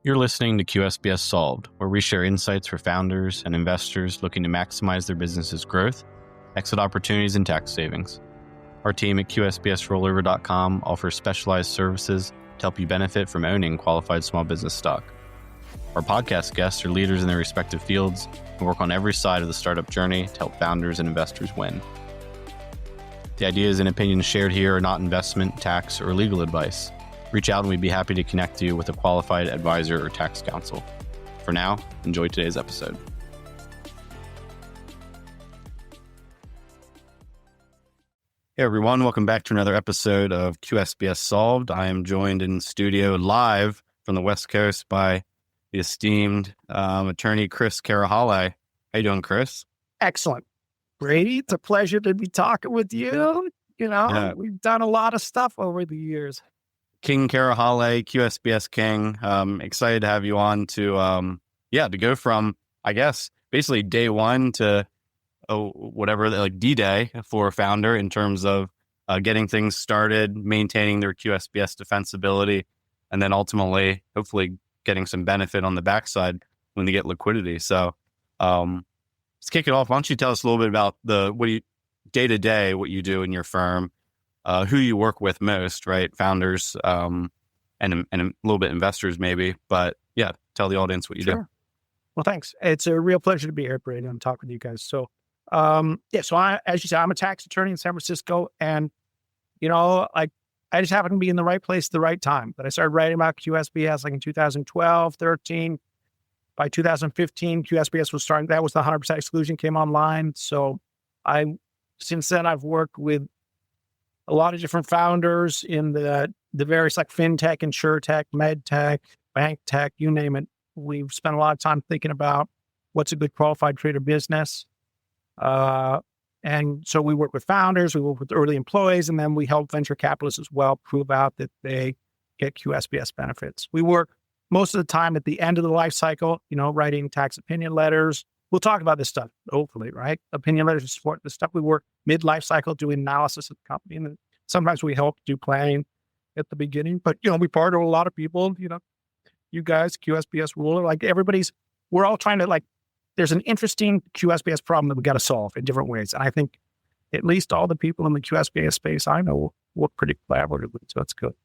You're listening to QSBS Solved, where we share insights for founders and investors looking to maximize their business's growth, exit opportunities, and tax savings. Our team at QSBSrollover.com offers specialized services to help you benefit from owning qualified small business stock. Our podcast guests are leaders in their respective fields and work on every side of the startup journey to help founders and investors win. The ideas and opinions shared here are not investment, tax, or legal advice. Reach out and we'd be happy to connect you with a qualified advisor or tax counsel. For now, enjoy today's episode. Hey everyone, welcome back to another episode of QSBS Solved. I am joined in studio live from the West Coast by the esteemed attorney Chris Karachale. How you doing, Chris? Excellent. Brady, it's a pleasure to be talking with you. We've done a lot of stuff over the years. King Karachale, QSBS King. Excited to have you on to go from, I guess, basically day one to whatever, like D-Day for a founder in terms of getting things started, maintaining their QSBS defensibility, and then ultimately, hopefully, getting some benefit on the backside when they get liquidity. So let's kick it off. Why don't you tell us a little bit about day-to-day, what you do in your firm, who you work with most, right? Founders and a little bit investors maybe, but yeah, tell the audience what you do. Well, thanks. It's a real pleasure to be here, Brady, and talk with you guys. So, as you said, I'm a tax attorney in San Francisco, and I just happen to be in the right place at the right time. But I started writing about QSBS like in 2012, 13. By 2015, QSBS was starting. That was the 100% exclusion came online. So, since then I've worked with a lot of different founders in the various like fintech, insurtech, medtech, bank tech, you name it. We've spent a lot of time thinking about what's a good qualified trader business. And so we work with founders, we work with early employees, and then we help venture capitalists as well prove out that they get QSBS benefits. We work most of the time at the end of the life cycle, writing tax opinion letters. We'll talk about this stuff, hopefully, right? Opinion letters to support the stuff. We work mid-life cycle doing analysis of the company. And then sometimes we help do planning at the beginning. But, we partner with a lot of people, you guys, QSBS ruler, we're all trying to there's an interesting QSBS problem that we got to solve in different ways. And I think at least all the people in the QSBS space I know work pretty collaboratively. So that's good.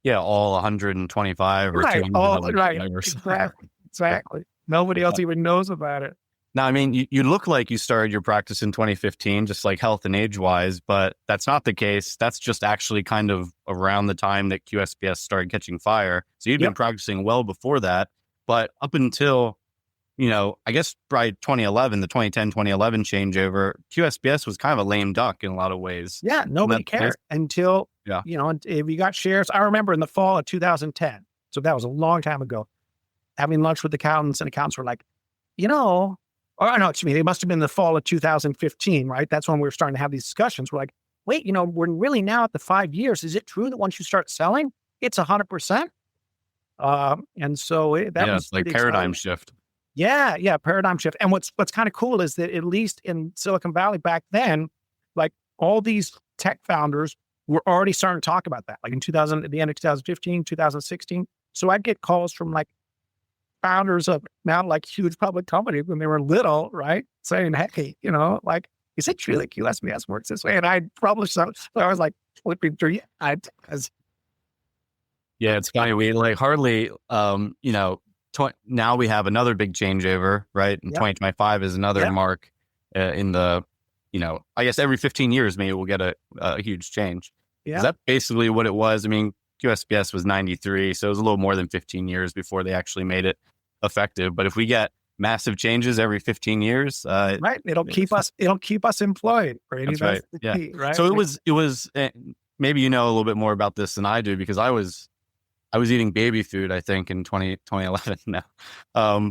Yeah, all 125 or right, 200. Right, exactly. Nobody else even knows about it. Now, I mean, you look like you started your practice in 2015, just like health and age wise, but that's not the case. That's just actually kind of around the time that QSBS started catching fire. So you'd been practicing well before that, but up until, I guess by 2011, the 2010-2011 changeover, QSBS was kind of a lame duck in a lot of ways. Yeah, nobody cared until, if you got shares. I remember in the fall of 2010, so that was a long time ago, having lunch with accountants, and accountants were like, it must have been the fall of 2015, right? That's when we were starting to have these discussions. We're like, wait, we're really now at the 5 years. Is it true that once you start selling, it's 100%? And so that was like paradigm shift. Yeah, paradigm shift. And what's kind of cool is that at least in Silicon Valley back then, like all these tech founders were already starting to talk about that, like at the end of 2015, 2016. So I'd get calls from founders of now huge public companies when they were little, right? Saying, hey, is it true that QSBS works this way? And I published something. So I was like, flipping through. Yeah, it's funny. We hardly, now we have another big changeover, right? And 2025 is another mark in the, I guess every 15 years, maybe we'll get a huge change. Yeah. Is that basically what it was? I mean, QSBS was 93, so it was a little more than 15 years before they actually made it effective. But if we get massive changes every 15 years, right, it'll keep us employed. Brady. That's right. The key, right? So it was maybe a little bit more about this than I do, because I was eating baby food, I think, in 2011 now.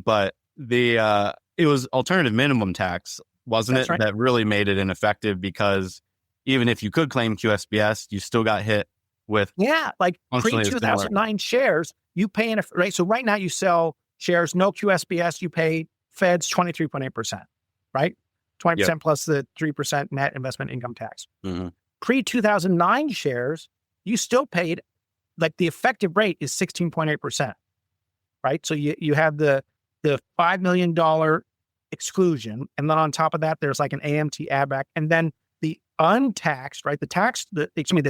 But it was alternative minimum tax, wasn't it? Right. That really made it ineffective, because even if you could claim QSBS, you still got hit with pre-2009 shares, you pay right. So right now you sell shares, no QSBS, you pay feds 23.8%, right? 20% plus the 3% net investment income tax. Mm-hmm. Pre-2009 shares, you still paid, the effective rate is 16.8%. right? So you have the $5 million exclusion. And then on top of that, there's like an AMT add back. And then the untaxed, right? The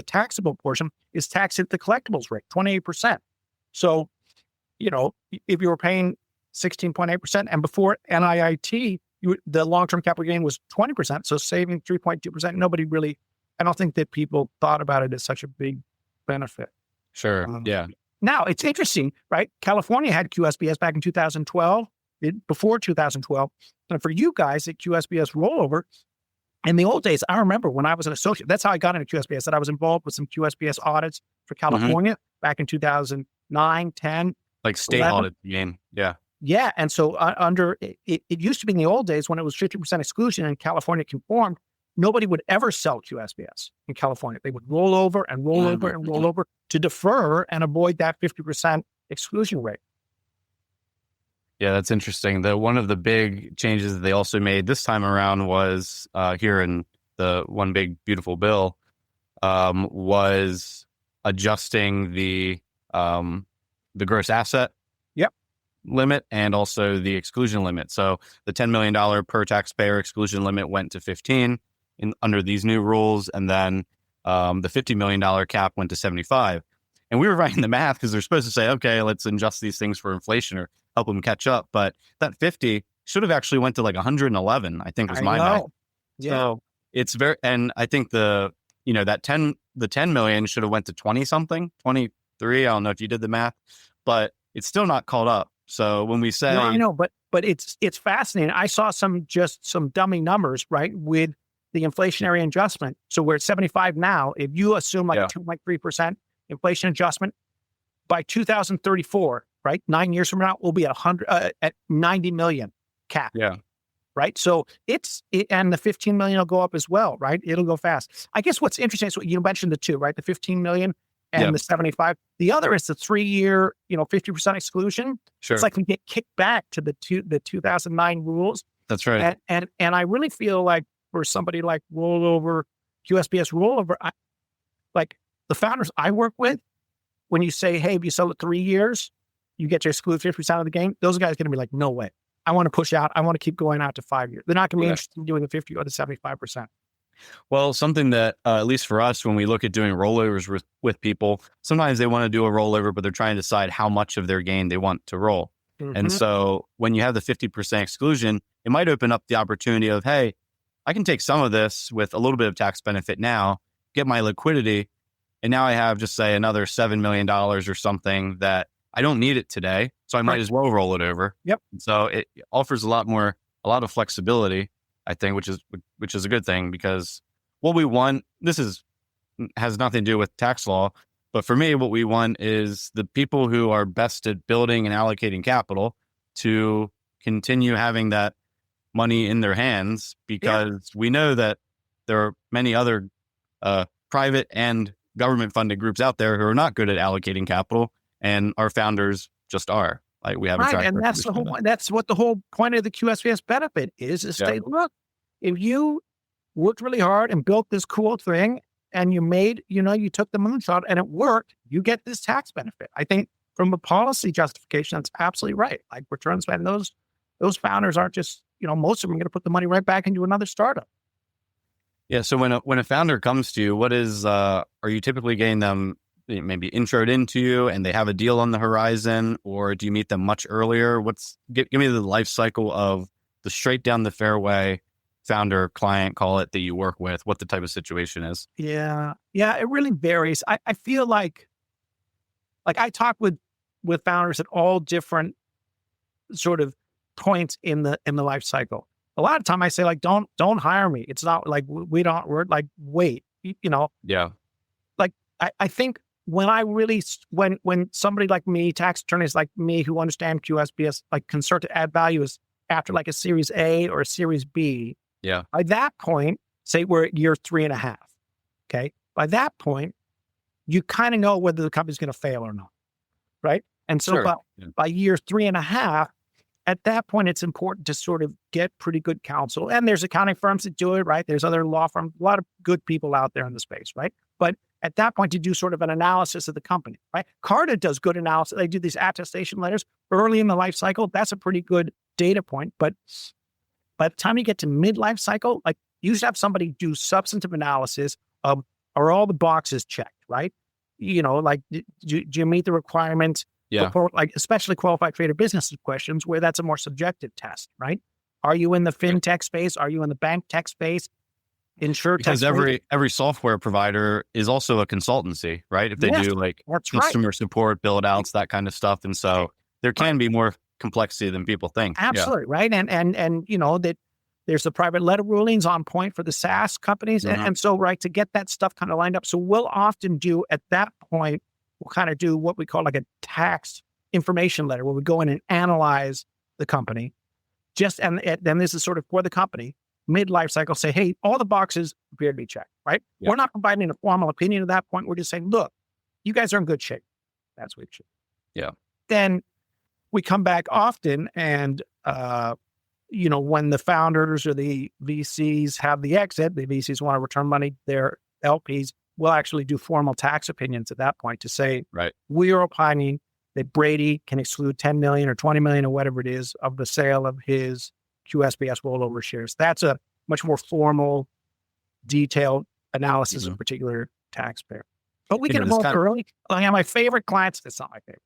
taxable portion is taxed at the collectibles rate, 28%. So, if you were paying 16.8% and before NIIT, the long-term capital gain was 20%. So saving 3.2%, I don't think that people thought about it as such a big benefit. Sure. Yeah. Now it's interesting, right? California had QSBS back in 2012, before 2012. And for you guys at QSBS Rollover, in the old days, I remember when I was an associate, that's how I got into QSBS, that I was involved with some QSBS audits for California back in 2009, 10. Like state 11. audit game. Yeah. Yeah. And so it used to be in the old days when it was 50% exclusion and California conformed, nobody would ever sell QSBS in California. They would roll over and roll over and roll over to defer and avoid that 50% exclusion rate. Yeah, that's interesting. One of the big changes that they also made this time around was here in the One Big Beautiful Bill was adjusting the gross asset limit and also the exclusion limit. So the $10 million per taxpayer exclusion limit went to 15 under these new rules, and then the $50 million cap went to 75. And we were writing the math because they're supposed to say, okay, let's adjust these things for inflation or help them catch up. But that 50 should have actually went to like 111, I think was my math. Yeah. So it's and I think the 10 million should have went to 20 something, 23. I don't know if you did the math, but it's still not caught up. So when we say, no, I know, but it's fascinating. I saw some dummy numbers, right, with the inflationary adjustment. So we're at 75 now. If you assume 2.3% inflation adjustment by 2034, right, 9 years from now, we'll be at 90 million cap. Yeah. Right. So and the 15 million will go up as well, right? It'll go fast. I guess what's interesting is what you mentioned the two, right? The 15 million and the 75. The other is the 3-year, 50% exclusion. Sure. It's like we get kicked back to the 2009 rules. That's right. And I really feel like for somebody like Rollover, QSBS Rollover, like the founders I work with, when you say, hey, if you sell it 3 years, you get to exclude 50% of the gain, those guys are going to be like, no way. I want to push out. I want to keep going out to 5 years. They're not going to be interested in doing the 50 or the 75%. Well, something that, at least for us, when we look at doing rollovers with people, sometimes they want to do a rollover, but they're trying to decide how much of their gain they want to roll. Mm-hmm. And so when you have the 50% exclusion, it might open up the opportunity of, hey, I can take some of this with a little bit of tax benefit now, get my liquidity, and now I have just say another $7 million or something that I don't need it today, so I might as well roll it over. Yep. And so it offers a lot of flexibility, I think, which is a good thing, because what we want, has nothing to do with tax law, but for me, what we want is the people who are best at building and allocating capital to continue having that money in their hands, because we know that there are many other private and government funded groups out there who are not good at allocating capital, and our founders just are. Like we have a track record. And that's the whole. That's what the whole point of the QSBS benefit is say, look, if you worked really hard and built this cool thing, and you made, you took the moonshot and it worked, you get this tax benefit. I think from a policy justification, that's absolutely right. Like returns, and those founders aren't just, most of them are going to put the money right back into another startup. Yeah. So when a founder comes to you, what is, are you typically getting them maybe introed into you and they have a deal on the horizon, or do you meet them much earlier? Give me the life cycle of the straight down the fairway founder, client, call it, that you work with, what the type of situation is. Yeah. It really varies. I feel like I talk with founders at all different sort of points in the life cycle. A lot of time I say like, don't hire me. It's not like we're like, wait, Yeah. Like I think when somebody like me, tax attorneys like me who understand QSBS, like can start to add value is after like a series A or a series B. Yeah. By that point, say we're at year 3.5. Okay. By that point, you kind of know whether the company's going to fail or not. Right. And so by year 3.5, at that point, it's important to sort of get pretty good counsel. And there's accounting firms that do it, right? There's other law firms, a lot of good people out there in the space, right? But at that point to do sort of an analysis of the company, right? Carta does good analysis. They do these attestation letters early in the life cycle. That's a pretty good data point. But by the time you get to mid-life cycle, like you should have somebody do substantive analysis of, are all the boxes checked, right? Like, do you meet the requirements? Yeah. For, like, especially qualified trader business questions where that's a more subjective test, right? Are you in the fintech space? Are you in the bank tech space? Because every software provider is also a consultancy, right? If they do like customer support, build outs, that kind of stuff. And so there can be more complexity than people think. Absolutely. Right. And that there's the private letter rulings on point for the SaaS companies. And so, right, to get that stuff kind of lined up. So we'll often do at that point, we'll kind of do what we call like a tax information letter where we go in and analyze the company. And then this is sort of for the company, mid-life cycle, say, hey, all the boxes appear to be checked, right? Yeah. We're not providing a formal opinion at that point. We're just saying, look, you guys are in good shape. That's what it should. Yeah. Then we come back often and, when the founders or the VCs have the exit, the VCs want to return money, their LPs will actually do formal tax opinions at that point to say, right, we are opining that Brady can exclude 10 million or 20 million or whatever it is of the sale of his QSBS rollover shares. That's a much more formal, detailed analysis of a particular taxpayer. But we get involved early. My favorite clients, it's not my favorite.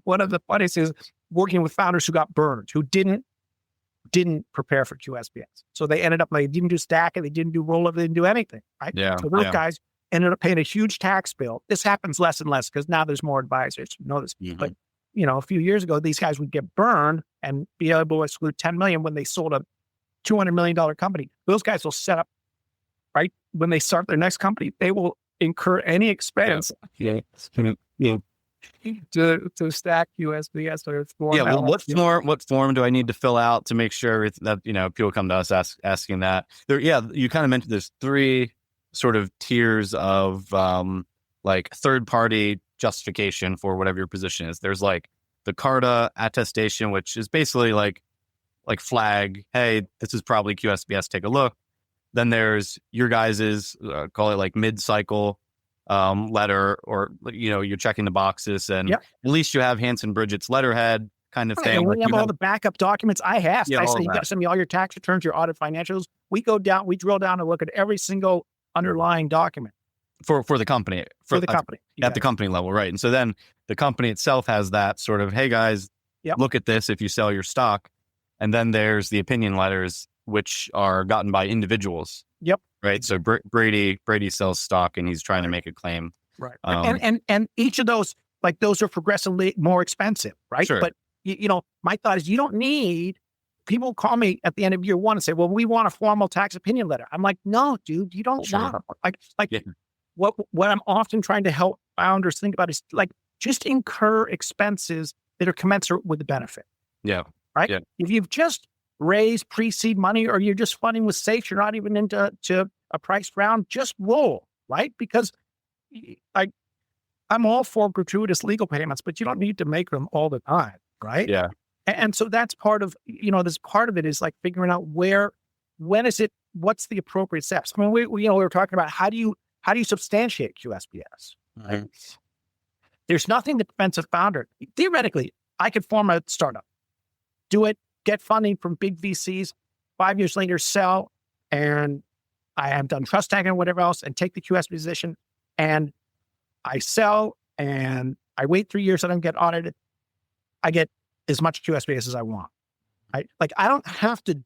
One of the funniest is working with founders who got burned, who didn't prepare for QSBS. So they ended up, they didn't do stacking, they didn't do rollover, they didn't do anything, right? Yeah. So those guys ended up paying a huge tax bill. This happens less and less because now there's more advisors. You know this. But, a few years ago, these guys would get burned and be able to exclude 10 million when they sold a $200 million company. Those guys will set up, right? When they start their next company, they will incur any expense to stack QSBS or form. Yeah. Well, what form do I need to fill out to make sure that, people come to us asking that? You kind of mentioned there's three sort of tiers of like third-party justification for whatever your position is. There's like the Carta attestation, which is basically like flag, hey, this is probably QSBS, take a look. Then there's your guys's call it like mid-cycle letter, or you're checking the boxes, and at least you have Hanson Bridgett's letterhead kind of thing. And we have all the backup documents. I say, you got to send me all your tax returns, your audit financials. We drill down and look at every single underlying document for the company, for the company at the company level, right? And so then the company itself has that sort of, hey guys, look at this if you sell your stock. And then there's the opinion letters, which are gotten by individuals. Yep. Right. So Brady sells stock and he's trying to make a claim. Right. And each of those, like, those are progressively more expensive, right? Sure. But my thought is, you don't need. People call me at the end of year one and say, well, we want a formal tax opinion letter. I'm like, no, dude, you don't want what I'm often trying to help founders think about is like, just incur expenses that are commensurate with the benefit. Yeah. Right. Yeah. If you've just raised pre-seed money, or you're just funding with safe, you're not even into a priced round, just roll, right? Because I'm all for gratuitous legal payments, but you don't need to make them all the time, right? Yeah. And so that's part of, this part of it is like figuring out what's the appropriate steps. I mean, we were talking about how do you substantiate QSBS? Right? There's nothing that prevents a founder. Theoretically, I could form a startup, do it, get funding from big VCs, 5 years later, sell, and I have done trust tag and whatever else, and take the QS position, and I sell, and I wait 3 years, I don't get audited. I get as much QSBS as I want. Right? Like, I don't have to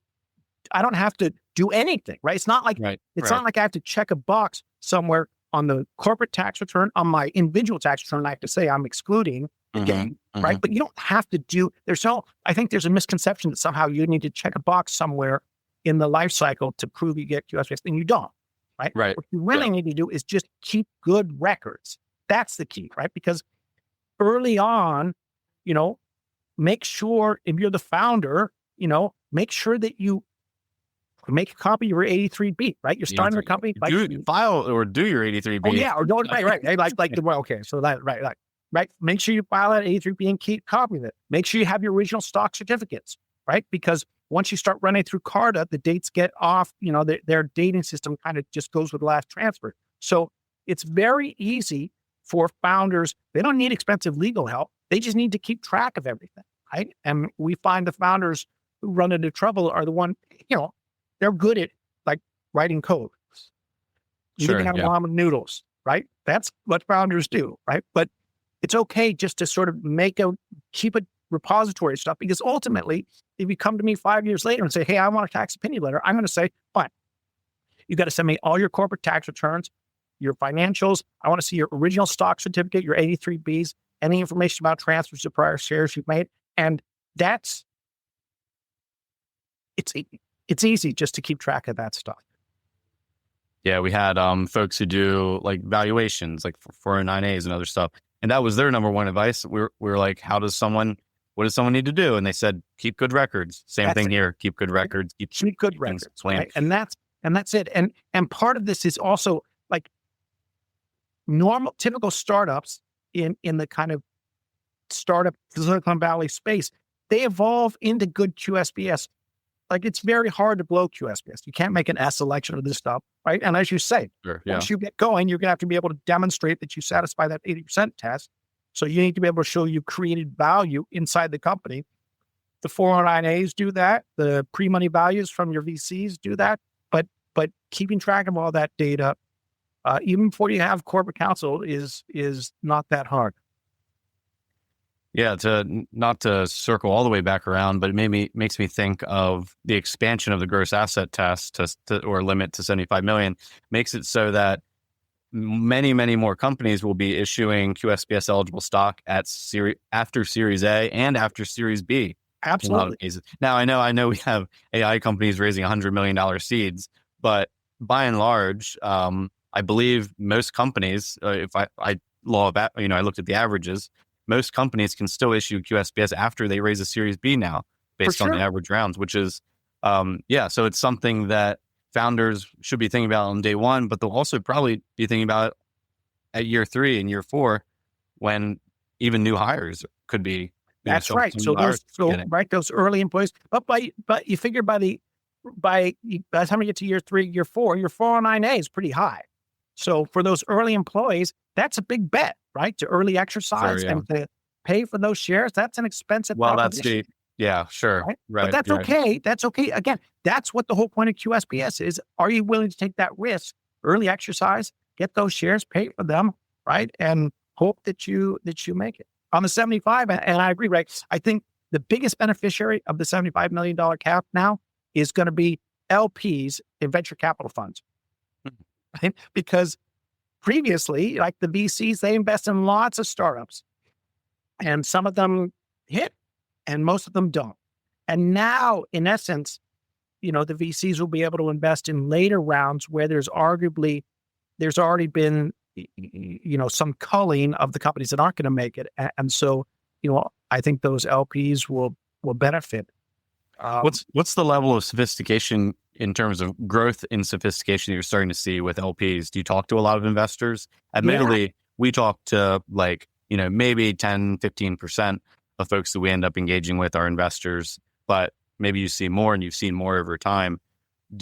do anything, right? It's not like not like I have to check a box somewhere on the corporate tax return. On my individual tax return, I have to say I'm excluding the gain, right? But you don't have to do. I think there's a misconception that somehow you need to check a box somewhere in the life cycle to prove you get QSBS, and you don't, right? Right. What you really need to do is just keep good records. That's the key, right? Because early on, make sure, if you're the founder, make sure that you make a copy of your 83B, right? You're starting a company. File or do your 83B. Oh, yeah, or don't, right. Okay, so that, right. Make sure you file that 83B and keep copy of it. Make sure you have your original stock certificates, right? Because once you start running through Carta, the dates get off, their dating system kind of just goes with the last transfer. So it's very easy for founders. They don't need expensive legal help. They just need to keep track of everything, right? And we find the founders who run into trouble are the one, they're good at like writing code, living out of ramen noodles, right? That's what founders do, right? But it's okay just to sort of keep a repository of stuff, because ultimately, if you come to me 5 years later and say, hey, I want a tax opinion letter, I'm going to say, fine, you got to send me all your corporate tax returns, your financials. I want to see your original stock certificate, your 83Bs, any information about transfers to prior shares you've made. And it's easy just to keep track of that stuff. Yeah, we had folks who do like valuations, like for 409As and other stuff. And that was their number one advice. We were like, what does someone need to do? And they said, keep good records. Same thing here. Keep good records. Keep good records. Right? And that's it. And part of this is also like typical startups in the kind of startup Silicon Valley space. They evolve into good QSBS. Like, it's very hard to blow QSBS. You can't make an S selection of this stuff, right? And as you say, once you get going, you're going to have to be able to demonstrate that you satisfy that 80% test. So you need to be able to show you created value inside the company. The 409As do that. The pre-money values from your VCs do that. But keeping track of all that data, even before you have corporate counsel, is not that hard. Yeah, not to circle all the way back around, but it makes me think of the expansion of the gross asset test or limit to 75 million, makes it so that many, many more companies will be issuing QSBS eligible stock after Series A and after Series B. Absolutely. In a lot of cases. Now, I know we have AI companies raising $100 million seeds, but by and large, I believe most companies, if I looked at the averages, most companies can still issue QSBS after they raise a Series B now, based on the average rounds, which is, so it's something that founders should be thinking about on day one, but they'll also probably be thinking about it at year 3 and year 4, when even new hires could be. That's right. So those early employees, but you figure by the time you get to year 3, year 4, your 409A is pretty high. So for those early employees, that's a big bet, right? To early exercise and to pay for those shares. That's an expensive proposition. Right? But that's okay. That's okay. Again, that's what the whole point of QSBS is. Are you willing to take that risk? Early exercise, get those shares, pay for them, right? And hope that you make it. On the 75, and I agree, right? I think the biggest beneficiary of the $75 million cap now is going to be LPs in venture capital funds. Right? Because previously, like the VCs, they invest in lots of startups, and some of them hit and most of them don't. And now, in essence, the VCs will be able to invest in later rounds where there's already been, some culling of the companies that aren't going to make it. And so, I think those LPs will benefit. What's the level of sophistication in terms of growth in sophistication that you're starting to see with LPs? Do you talk to a lot of investors? Admittedly, we talk to maybe 10, 15% of folks that we end up engaging with are investors, but maybe you see more and you've seen more over time.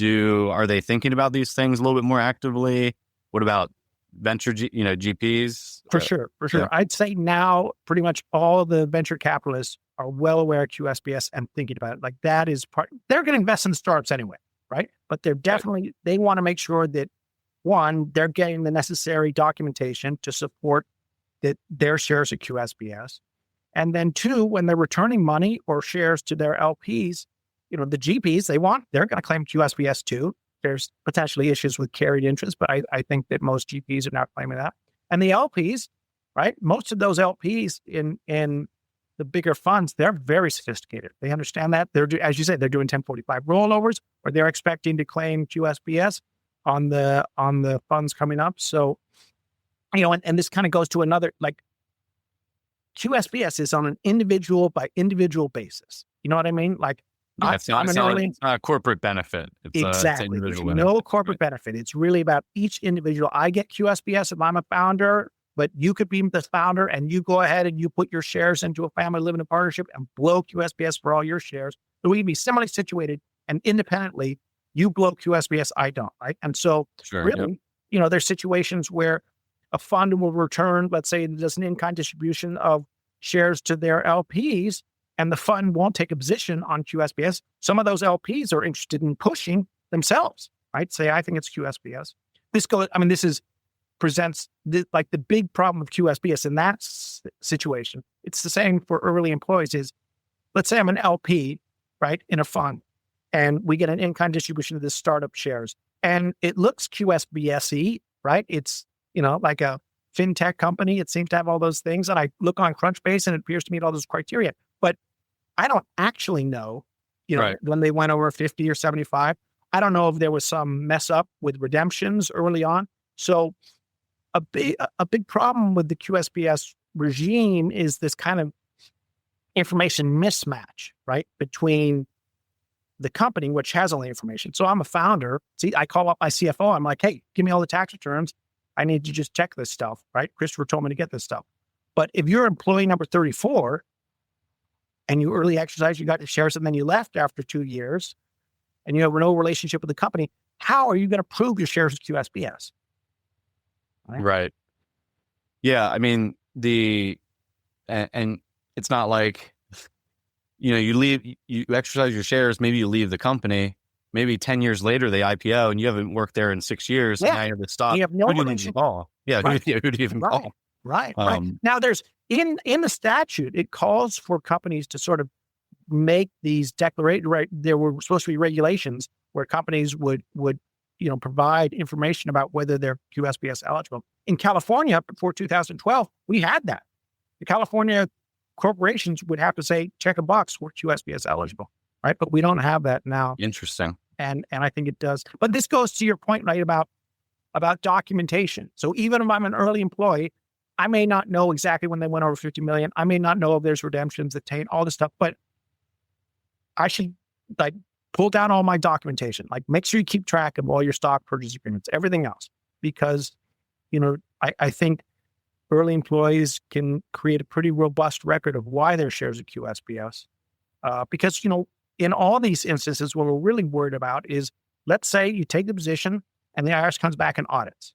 Are they thinking about these things a little bit more actively? What about venture, GPs? For sure. Yeah. I'd say now pretty much all the venture capitalists are well aware of QSBS and thinking about it. Like, that is they're going to invest in startups anyway, right? But they're definitely, they want to make sure that, one, they're getting the necessary documentation to support that their shares of QSBS. And then 2, when they're returning money or shares to their LPs, the GPs, they're going to claim QSBS too. There's potentially issues with carried interest, but I think that most GPs are not claiming that. And the LPs, right? Most of those LPs in the bigger funds, they're very sophisticated. They understand that. As you said, they're doing 1045 rollovers, or they're expecting to claim QSBS on the funds coming up. So, and this kind of goes to another, like, QSBS is on an individual by individual basis. You know what I mean? Like, it's not a corporate benefit. Exactly. It's There's no corporate benefit. It's really about each individual. I get QSBS if I'm a founder, but you could be the founder and you go ahead and you put your shares into a family limited partnership and blow QSBS for all your shares. So we can be similarly situated, and independently, you blow QSBS, I don't, right? And so there's situations where a fund will return, let's say there's an in-kind distribution of shares to their LPs, and the fund won't take a position on QSBS. Some of those LPs are interested in pushing themselves, right? Say, I think it's QSBS. Presents like the big problem of QSBS in that situation. It's the same for early employees is, let's say I'm an LP, right, in a fund, and we get an in-kind distribution of this startup shares, and it looks QSBS-y, right? It's, like a fintech company. It seems to have all those things. And I look on Crunchbase and it appears to meet all those criteria, but I don't actually know, Right. when they went over 50 or 75, I don't know if there was some mess up with redemptions early on. So a big problem with the QSBS regime is this kind of information mismatch, right? Between the company, which has all the information. So I'm a founder. See, I call up my CFO. I'm like, hey, give me all the tax returns. I need to just check this stuff, right? Christopher told me to get this stuff. But if you're employee number 34 and you early exercised, you got your shares, and then you left after 2 years and you have no relationship with the company, how are you going to prove your shares with QSBS? Right. Yeah. I mean, and it's not like, you exercise your shares, maybe you leave the company, maybe 10 years later, they IPO and you haven't worked there in 6 years. Yeah. And now you have the stock. You have no Who do you relationship. even call? Yeah. Right. Who do you even call? Right. Now there's in the statute, it calls for companies to sort of make these declarations, right? There were supposed to be regulations where companies would provide information about whether they're QSBS eligible. In California, before 2012, we had that. The California corporations would have to say, check a box, we're QSBS eligible, right? But we don't have that now. Interesting. And I think it does. But this goes to your point, right, about documentation. So even if I'm an early employee, I may not know exactly when they went over 50 million. I may not know if there's redemptions that taint all this stuff, but I should pull down all my documentation. Make sure you keep track of all your stock purchase agreements, everything else, because, I think early employees can create a pretty robust record of why their shares are QSBS. Because, in all these instances, what we're really worried about is, let's say you take the position and the IRS comes back and audits.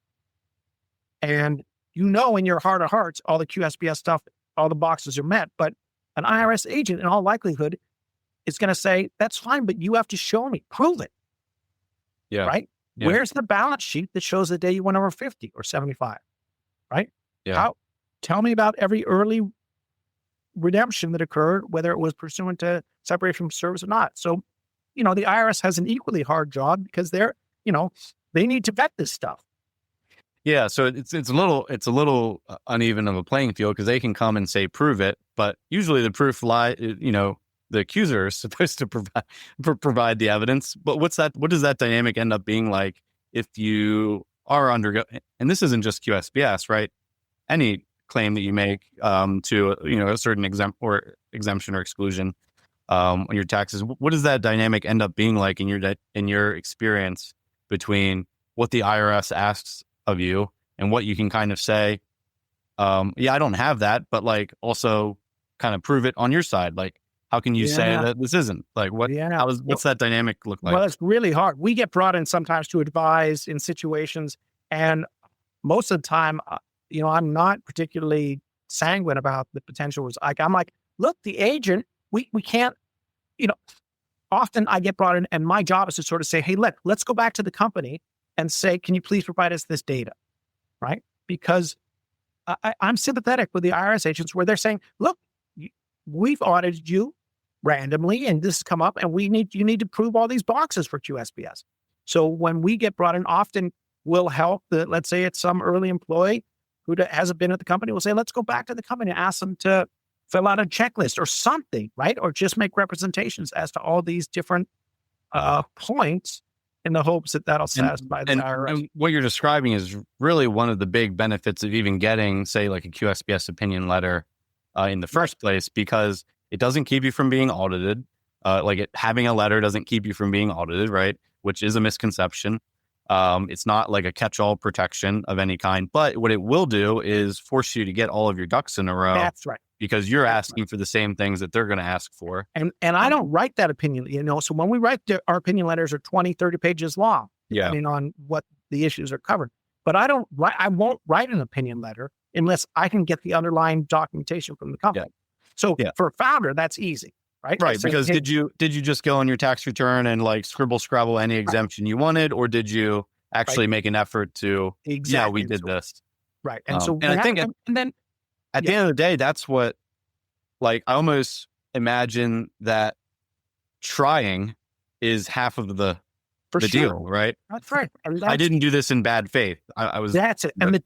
And in your heart of hearts, all the QSBS stuff, all the boxes are met, but an IRS agent in all likelihood is going to say, that's fine, but you have to show me, prove it. Yeah. Right? Yeah. Where's the balance sheet that shows the day you went over 50 or 75? Right? Yeah. Tell me about every early redemption that occurred, whether it was pursuant to separation from service or not. So, the IRS has an equally hard job because they need to vet this stuff. Yeah. So it's a little uneven of a playing field because they can come and say, prove it. But usually the proof the accuser is supposed to provide the evidence. But what does that dynamic end up being like if you are and this isn't just QSBS, right? Any claim that you make to a certain exemption or exclusion on your taxes, what does that dynamic end up being like in your experience between what the IRS asks of you and what you can kind of say, I don't have that, but also kind of prove it on your side? How can you say that this isn't what's that dynamic look like? Well, it's really hard. We get brought in sometimes to advise in situations, and most of the time, I'm not particularly sanguine about the potential. I'm like, look, the agent, we can't, often I get brought in and my job is to sort of say, hey, let's go back to the company and say, can you please provide us this data? Right? Because I'm sympathetic with the IRS agents where they're saying, look, we've audited you randomly and this has come up and you need to prove all these boxes for QSBS. So when we get brought in, often we'll help let's say it's some early employee who hasn't been at the company. We'll say, let's go back to the company and ask them to fill out a checklist or something, right? Or just make representations as to all these different points in the hopes that that'll satisfy the IRS. And what you're describing is really one of the big benefits of even getting, say, like a QSBS opinion letter in the first place, because it doesn't keep you from being audited. Having a letter doesn't keep you from being audited, right? Which is a misconception. It's not like a catch-all protection of any kind, but what it will do is force you to get all of your ducks in a row. That's right. Because you're asking for the same things that they're going to ask for. And I don't write that opinion, so when we write our opinion letters are 20, 30 pages long, depending on what the issues are covered. but I won't write an opinion letter unless I can get the underlying documentation from the company. So for a founder, that's easy, right? Right. Because did you just go on your tax return and like scribble scrabble any exemption you wanted, or did you actually make an effort to, we did this. Right. And I think at the end of the day, that's what, like, I almost imagine that trying is half of the deal, right? That's right. I didn't do this in bad faith. I was. That's it. And the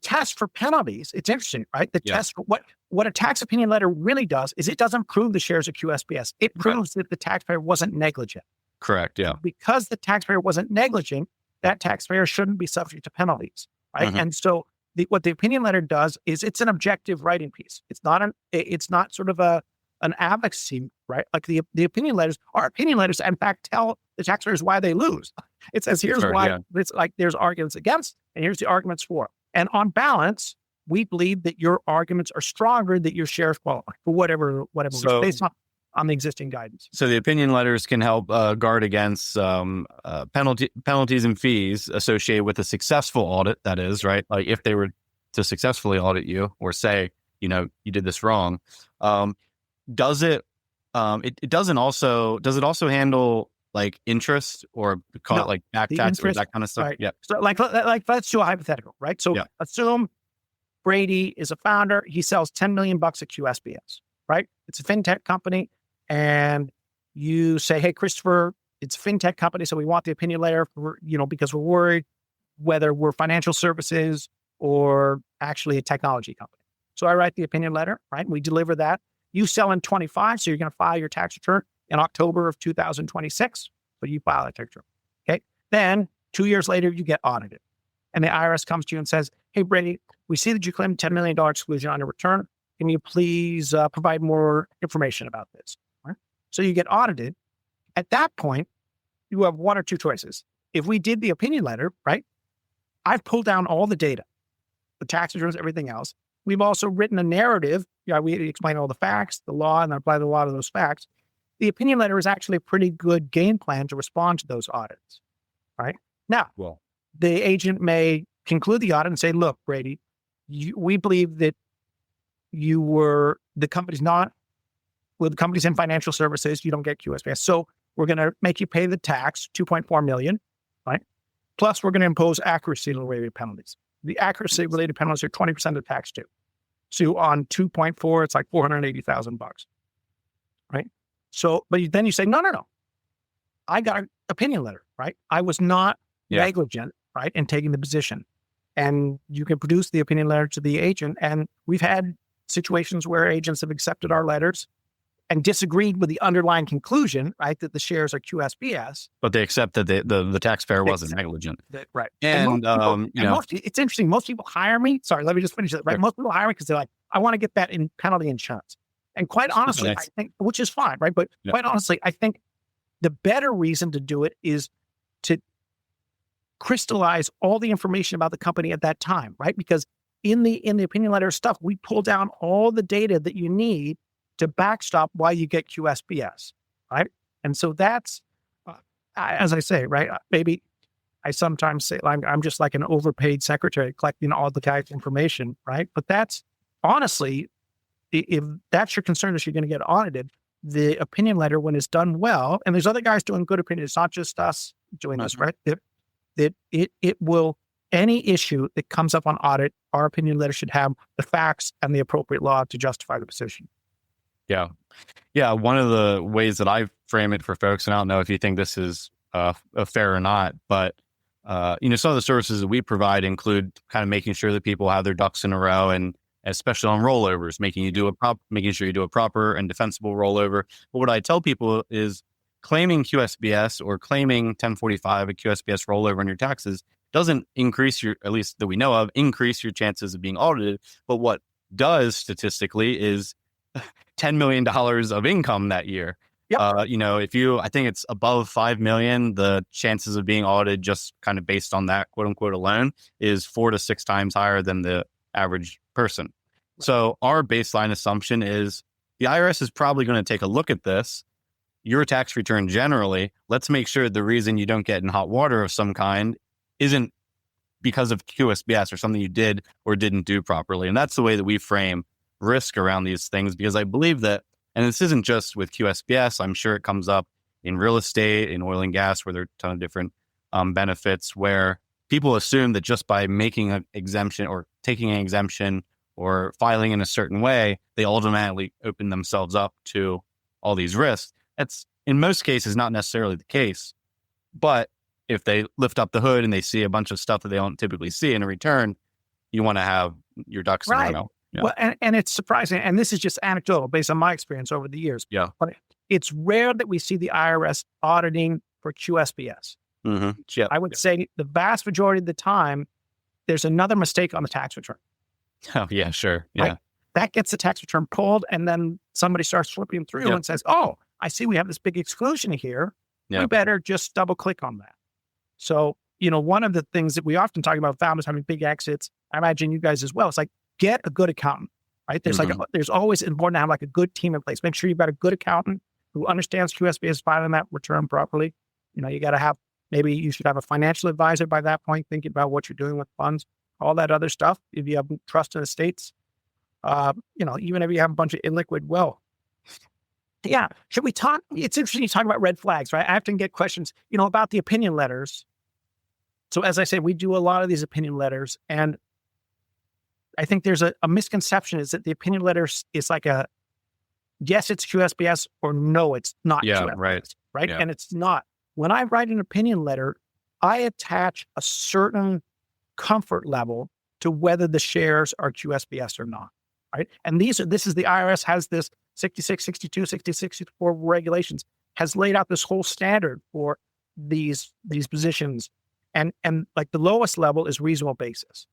test for penalties, it's interesting, right? The test for what a tax opinion letter really does is it doesn't prove the shares of QSBS. It proves that the taxpayer wasn't negligent. Correct. Yeah. Because the taxpayer wasn't negligent, that taxpayer shouldn't be subject to penalties, right? Mm-hmm. And so what the opinion letter does is it's an objective writing piece. It's not sort of an advocacy, right? Like the opinion letters, our opinion letters, in fact, tell the taxpayers why they lose. It says, here's why. It's like there's arguments against, and here's the arguments for. And on balance, we believe that your arguments are stronger, that your shares qualify for whatever so, based on the existing guidance. So the opinion letters can help guard against penalties and fees associated with a successful audit. That is, right? Like if they were to successfully audit you or say, you did this wrong. Does it also handle like interest or call it like back tax or that kind of stuff? Right. Yeah. So like let's do a hypothetical, right? So assume Brady is a founder. He sells $10 million at QSBS, right? It's a fintech company. And you say, hey, Christopher, it's a fintech company. So we want the opinion letter for, because we're worried whether we're financial services or actually a technology company. So I write the opinion letter, right? We deliver that. You sell in 25, so you're going to file your tax return in October of 2026. So you file that tax return. Okay. Then 2 years later, you get audited. And the IRS comes to you and says, hey, Brady, we see that you claimed $10 million exclusion on your return. Can you please provide more information about this? Right? So you get audited. At that point, you have one or two choices. If we did the opinion letter, right, I've pulled down all the data, the tax returns, everything else. We've also written a narrative. We explain all the facts, the law, and apply a lot of those facts. The opinion letter is actually a pretty good game plan to respond to those audits, right? Now, the agent may conclude the audit and say, look, Brady, we believe that the company's in financial services, you don't get QSBS. So we're going to make you pay the tax, $2.4 million, right? Plus we're going to impose accuracy-related penalties. The accuracy-related penalties are 20% of tax due. So on 2.4, it's like $480,000, right? So, but then you say, no. I got an opinion letter, right? I was not negligent, right, in taking the position. And you can produce the opinion letter to the agent. And we've had situations where agents have accepted our letters and disagreed with the underlying conclusion, right, that the shares are QSBS. But they accept that the taxpayer wasn't negligent. Right. And it's interesting. Most people hire me. Sorry, let me just finish it. Right. Most people hire me because they're like, I want to get that in penalty insurance. And quite honestly, I think, which is fine, right? But quite honestly, I think the better reason to do it is to crystallize all the information about the company at that time, right? Because in the opinion letter stuff, we pull down all the data that you need to backstop why you get QSBS, right? And so that's, as I say, right? Maybe I sometimes say I'm just like an overpaid secretary collecting all the guy's information, right? But that's honestly, if that's your concern, is you're going to get audited, the opinion letter, when it's done well, and there's other guys doing good opinion, it's not just us doing this, right? That it will, any issue that comes up on audit, our opinion letter should have the facts and the appropriate law to justify the position. Yeah. One of the ways that I frame it for folks, and I don't know if you think this is fair or not, but some of the services that we provide include kind of making sure that people have their ducks in a row, and especially on rollovers, making sure you do a proper and defensible rollover. But what I tell people is claiming QSBS or claiming 1045 a QSBS rollover on your taxes doesn't increase at least that we know of, increase your chances of being audited. But what does statistically is $10 million of income that year. Yep. I think it's above 5 million, the chances of being audited just kind of based on that quote unquote alone is 4 to 6 times higher than the average person. So our baseline assumption is the IRS is probably going to take a look at this, your tax return generally. Let's make sure the reason you don't get in hot water of some kind isn't because of QSBS or something you did or didn't do properly. And that's the way that we frame risk around these things, because I believe that, and this isn't just with QSBS, I'm sure it comes up in real estate, in oil and gas, where there are a ton of different benefits, where people assume that just by making an exemption or taking an exemption or filing in a certain way, they automatically open themselves up to all these risks. That's in most cases not necessarily the case. But if they lift up the hood and they see a bunch of stuff that they don't typically see in a return, you want to have your ducks in a row. Yeah. Well, and it's surprising, and this is just anecdotal based on my experience over the years. Yeah. But it's rare that we see the IRS auditing for QSBS. Mm-hmm. Yeah. I would say the vast majority of the time, there's another mistake on the tax return. Oh, yeah, sure. Yeah. Right? That gets the tax return pulled, and then somebody starts flipping through and says, oh, I see we have this big exclusion here. We better just double click on that. So, one of the things that we often talk about founders having big exits, I imagine you guys as well, it's like, get a good accountant, right? There's there's always important to have like a good team in place. Make sure you've got a good accountant who understands QSBS filing that return properly. You got to have, maybe you should have a financial advisor by that point, thinking about what you're doing with funds, all that other stuff. If you have trust in estates, even if you have a bunch of illiquid wealth. Yeah. Should we talk? It's interesting you talk about red flags, right? I often get questions, about the opinion letters. So as I said, we do a lot of these opinion letters, and I think there's a misconception is that the opinion letters is like yes, it's QSBS, or no, it's not QSBS, right? Yeah. And it's not. When I write an opinion letter, I attach a certain comfort level to whether the shares are QSBS or not, right? And this is the IRS has this 66, 62, 66, 64 regulations, has laid out this whole standard for these positions. And like the lowest level is reasonable basis,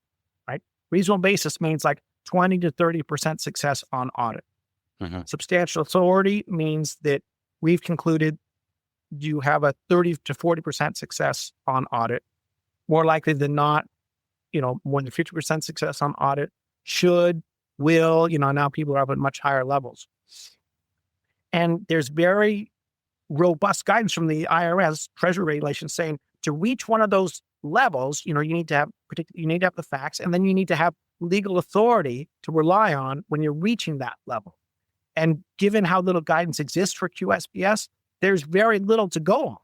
right? Reasonable basis means like 20 to 30% success on audit. Mm-hmm. Substantial authority means that we've concluded you have a 30 to 40% success on audit. More likely than not, more than 50% success on audit. Should, will, now people are up at much higher levels. And there's very robust guidance from the IRS Treasury regulations saying to reach one of those levels, you need to have the facts, and then you need to have legal authority to rely on when you're reaching that level. And given how little guidance exists for QSBS, there's very little to go on.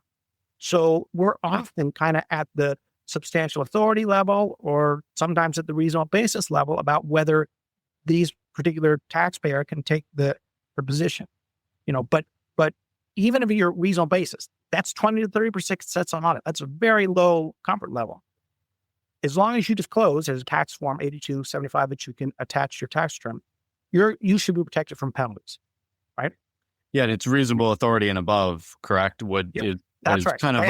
So we're often kind of at the substantial authority level, or sometimes at the reasonable basis level, about whether these particular taxpayer can take the position. But even if you're reasonable basis, that's 20 to 30% success on audit. That's a very low comfort level. As long as you disclose, there's a tax form 8275 that you can attach to your tax return, you should be protected from penalties, right? Yeah, and it's reasonable authority and above, correct? That's right. Kind of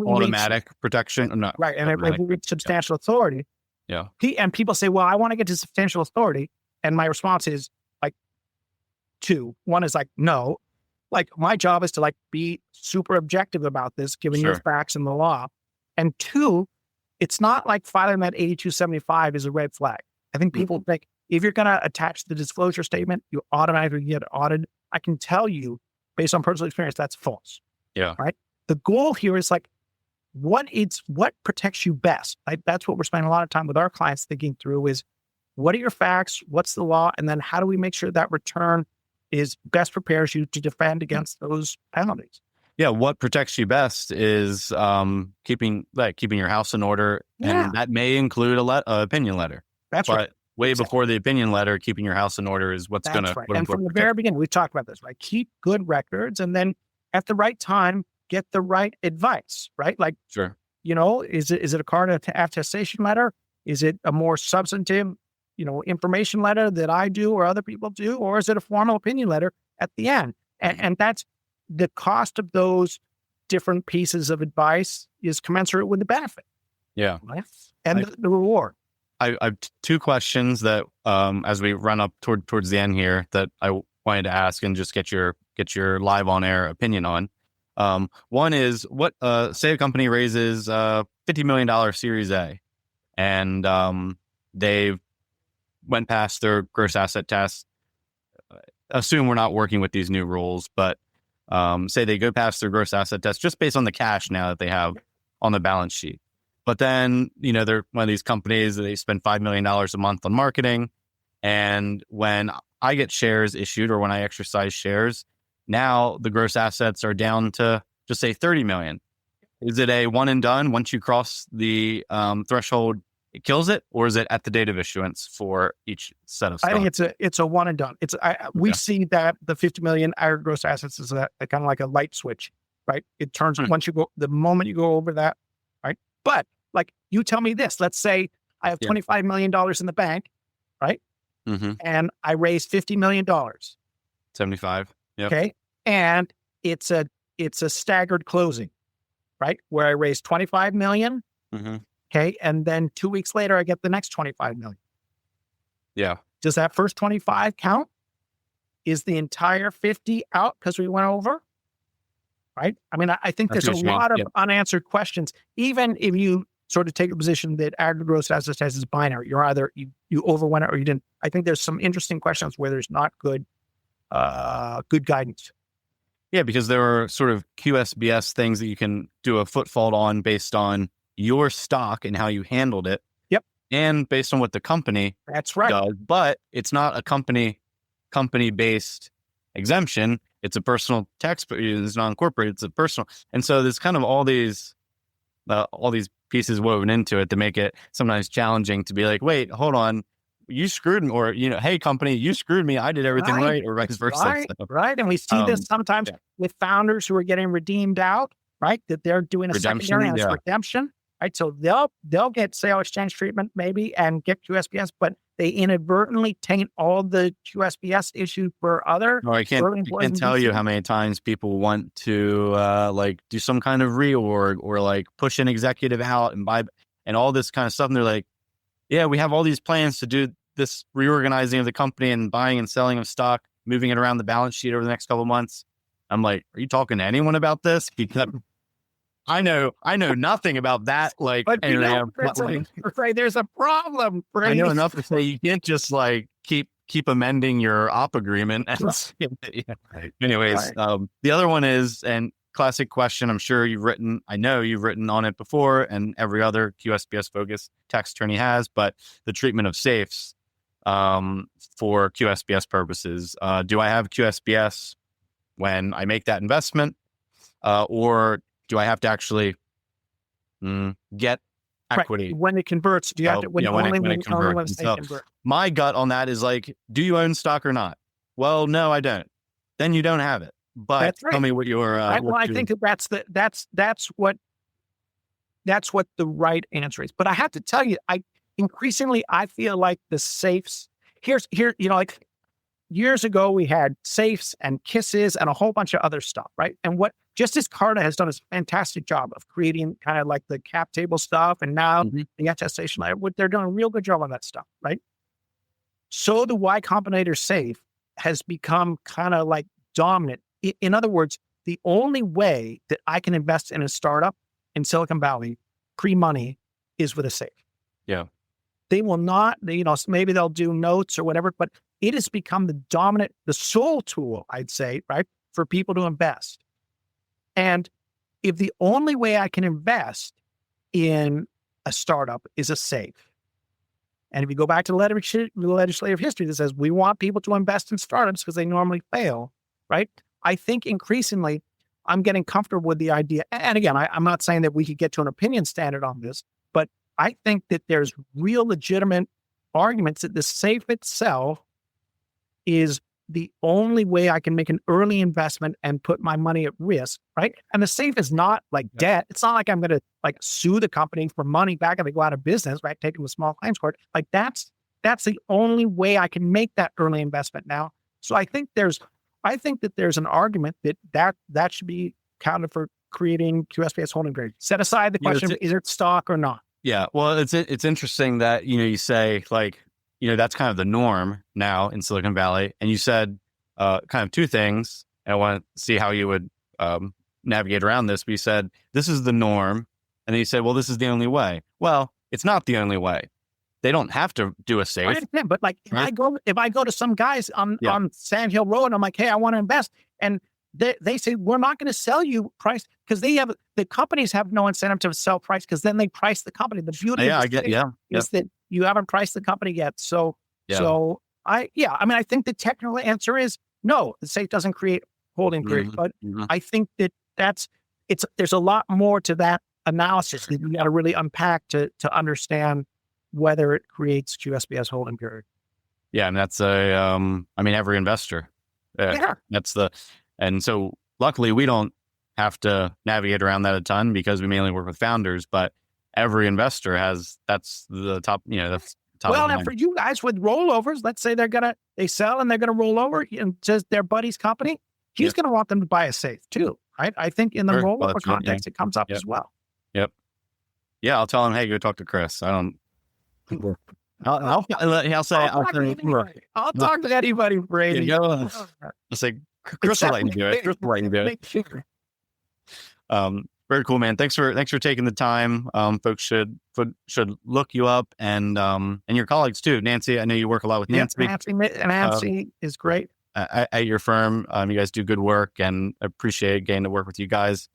automatic protection. No, right. And if we reach substantial authority, and people say, well, I want to get to substantial authority. And my response is like two. One is like, no. Like my job is to like be super objective about this, given your facts and the law. And two, it's not like filing that 8275 is a red flag. I think people think if you're going to attach the disclosure statement, you automatically get audited. I can tell you, based on personal experience, that's false. Yeah. Right. The goal here is like, what protects you best? Right? That's what we're spending a lot of time with our clients thinking through is, what are your facts? What's the law? And then how do we make sure that return is best prepares you to defend against those penalties? Yeah, what protects you best is keeping your house in order, and that may include a opinion letter. That's right. Way before the opinion letter, keeping your house in order is what's going to. Right. And from the very beginning, we talked about this, right? Keep good records, and then at the right time, get the right advice, right? Like, is it a card attestation letter? Is it a more substantive, information letter that I do or other people do, or is it a formal opinion letter at the end? And that's the cost of those different pieces of advice is commensurate with the benefit. Yeah. Right? And the reward. I have two questions that, as we run up towards the end here, that I wanted to ask and just get your live on air opinion on. One is, what say a company raises $50 million Series A, and they've went past their gross asset test. Assume we're not working with these new rules, but say they go past their gross asset test just based on the cash now that they have on the balance sheet. But then, they're one of these companies that they spend $5 million a month on marketing. And when I get shares issued or when I exercise shares, now the gross assets are down to just say 30 million. Is it a one and done? Once you cross the threshold, it kills it, or is it at the date of issuance for each set of stock? I think it's a one and done. We see that the 50 million aggregate gross assets is a kind of like a light switch, right? It turns the moment you go over that, right? But like you tell me this, let's say I have $25 million in the bank, right? Mm-hmm. And I raise $50 million. 75. Yep. Okay. And it's a staggered closing, right? Where I raise 25 million. Mm-hmm. Okay. And then 2 weeks later, I get the next 25 million. Yeah. Does that first 25 count? Is the entire 50 out because we went over? Right. I mean, I think there's a lot of unanswered questions. Even if you sort of take a position that aggregate gross assets is binary, you're either you overwent it or you didn't. I think there's some interesting questions where there's not good guidance. Yeah, because there are sort of QSBS things that you can do a footfault on based on your stock and how you handled it. Yep. And based on what the company does. But it's not a company-based exemption. It's a personal tax, it's non-corporate, it's a personal. And so there's kind of all these pieces woven into it to make it sometimes challenging to be like, wait, hold on. You screwed me, or, hey, company, you screwed me. I did everything right, or vice versa. Right. And we see this sometimes with founders who are getting redeemed out, right? That they're doing a secondary redemption, right? So they'll get sale exchange treatment maybe and get QSBS, but they inadvertently taint all the QSBS issued for other. No, I can't tell you how many times people want to do some kind of reorg or like push an executive out and buy and all this kind of stuff. And they're like, yeah, we have all these plans to do this reorganizing of the company and buying and selling of stock, moving it around the balance sheet over the next couple of months. I'm like, are you talking to anyone about this? Because I know nothing about that. Like, but there's a problem. Brady. I know enough to say you can't just like keep amending your op agreement. Anyways, the other one is, and classic question, I know you've written on it before, and every other QSBS focused tax attorney has, but the treatment of safes for QSBS purposes. Do I have QSBS when I make that investment, or do I have to actually get equity? Right. When it converts, do you have to, when it converts. My gut on that is like, do you own stock or not? Well, no, I don't. Then you don't have it. But tell me what your I think that's what the right answer is. But I have to tell you, increasingly I feel like the safes like years ago we had safes and kisses and a whole bunch of other stuff, right? And what Justice Carter has done is a fantastic job of creating kind of like the cap table stuff, and now the attestation layer. They're doing a real good job on that stuff, right? So the Y Combinator safe has become kind of like dominant. In other words, the only way that I can invest in a startup in Silicon Valley pre-money is with a safe. Yeah. They will not, maybe they'll do notes or whatever, but it has become the sole tool, I'd say, right, for people to invest. And if the only way I can invest in a startup is a safe, and if you go back to the legislative history that says we want people to invest in startups because they normally fail, right? I think increasingly I'm getting comfortable with the idea. And again, I'm not saying that we could get to an opinion standard on this, but I think that there's real legitimate arguments that the safe itself is the only way I can make an early investment and put my money at risk, right? And the safe is not like debt. It's not like I'm going to like sue the company for money back if they go out of business, right? Take them to small claims court. Like that's the only way I can make that early investment now. So I think that there's an argument that should be counted for creating QSBS holding grade. Set aside the question of is it stock or not? Yeah. Well, it's interesting that, you say like, that's kind of the norm now in Silicon Valley. And you said kind of two things. And I want to see how you would navigate around this. But you said, this is the norm. And then you said, well, this is the only way. Well, it's not the only way. They don't have to do a safe. But like if I go to some guys on Sand Hill Road, and I'm like, hey, I want to invest. And they say, we're not going to sell you price, because the companies have no incentive to sell price, because then they price the company. The beauty of is that you haven't priced the company yet. I think the technical answer is no, the safe doesn't create holding period. But I think that there's a lot more to that analysis that you got to really unpack to understand whether it creates QSBS holding period. Yeah. And that's every investor. And so luckily we don't have to navigate around that a ton, because we mainly work with founders, but every investor that's the top, that's top. Well, and for you guys with rollovers, let's say they sell and they're going to roll over and just their buddy's company, he's going to want them to buy a safe too, right? I think in the rollover context, it comes up as well. Yep. Yeah. I'll tell him, hey, go talk to Chris. I'll talk to anybody, Brady. I'll say, Chris will let you do it. Chris will let you do it. Very cool, man. Thanks for taking the time. Folks should look you up, and your colleagues too. Nancy, I know you work a lot with Nancy. Nancy is great at your firm. You guys do good work, and appreciate getting to work with you guys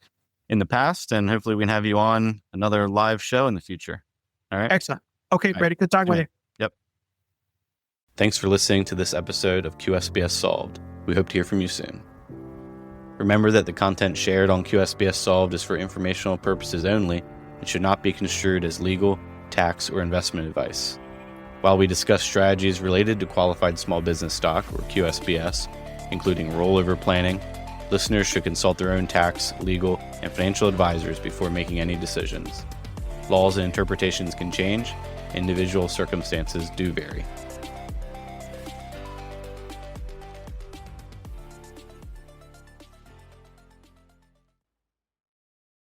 in the past. And hopefully, we can have you on another live show in the future. All right. Excellent. Okay, Brady. Good talking with you. Yep. Thanks for listening to this episode of QSBS Solved. We hope to hear from you soon. Remember that the content shared on QSBS Solved is for informational purposes only and should not be construed as legal, tax, or investment advice. While we discuss strategies related to qualified small business stock, or QSBS, including rollover planning, listeners should consult their own tax, legal, and financial advisors before making any decisions. Laws and interpretations can change. Individual circumstances do vary.